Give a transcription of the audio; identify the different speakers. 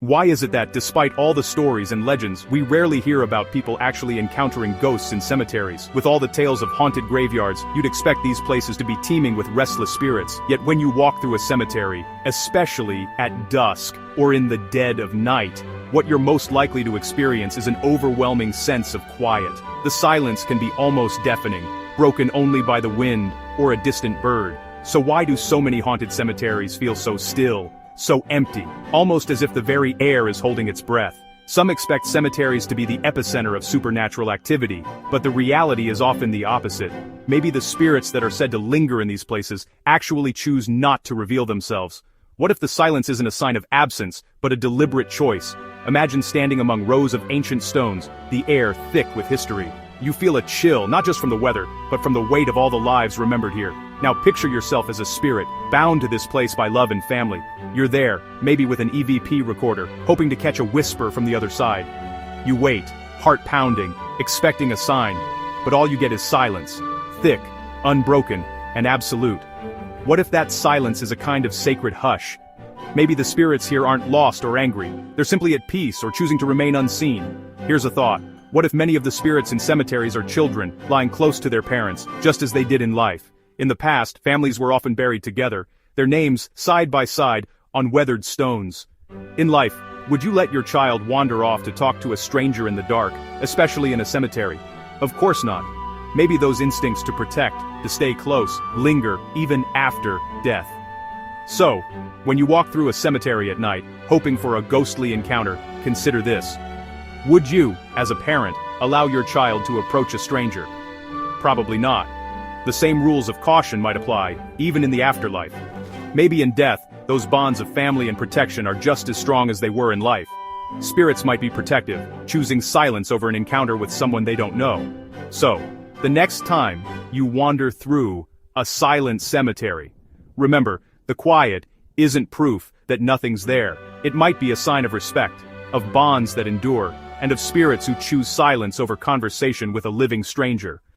Speaker 1: Why is it that, despite all the stories and legends, we rarely hear about people actually encountering ghosts in cemeteries? With all the tales of haunted graveyards, you'd expect these places to be teeming with restless spirits. Yet when you walk through a cemetery, especially at dusk or in the dead of night, what you're most likely to experience is an overwhelming sense of quiet. The silence can be almost deafening, broken only by the wind or a distant bird. So why do so many haunted cemeteries feel so still? So empty, almost as if the very air is holding its breath? Some expect cemeteries to be the epicenter of supernatural activity, but the reality is often the opposite. Maybe the spirits that are said to linger in these places actually choose not to reveal themselves. What if the silence isn't a sign of absence, but a deliberate choice? Imagine standing among rows of ancient stones, the air thick with history. You feel a chill, not just from the weather, but from the weight of all the lives remembered here. Now picture yourself as a spirit, bound to this place by love and family. You're there, maybe with an EVP recorder, hoping to catch a whisper from the other side. You wait, heart pounding, expecting a sign, but all you get is silence. Thick, unbroken, and absolute. What if that silence is a kind of sacred hush? Maybe the spirits here aren't lost or angry, they're simply at peace or choosing to remain unseen. Here's a thought. What if many of the spirits in cemeteries are children, lying close to their parents, just as they did in life? In the past, families were often buried together, their names side by side on weathered stones. In life, would you let your child wander off to talk to a stranger in the dark, especially in a cemetery? Of course not. Maybe those instincts to protect, to stay close, linger even after death. So, when you walk through a cemetery at night, hoping for a ghostly encounter, consider this. Would you, as a parent, allow your child to approach a stranger? Probably not. The same rules of caution might apply, even in the afterlife. Maybe in death, those bonds of family and protection are just as strong as they were in life. Spirits might be protective, choosing silence over an encounter with someone they don't know. So, the next time you wander through a silent cemetery, remember, the quiet isn't proof that nothing's there. It might be a sign of respect, of bonds that endure, and of spirits who choose silence over conversation with a living stranger.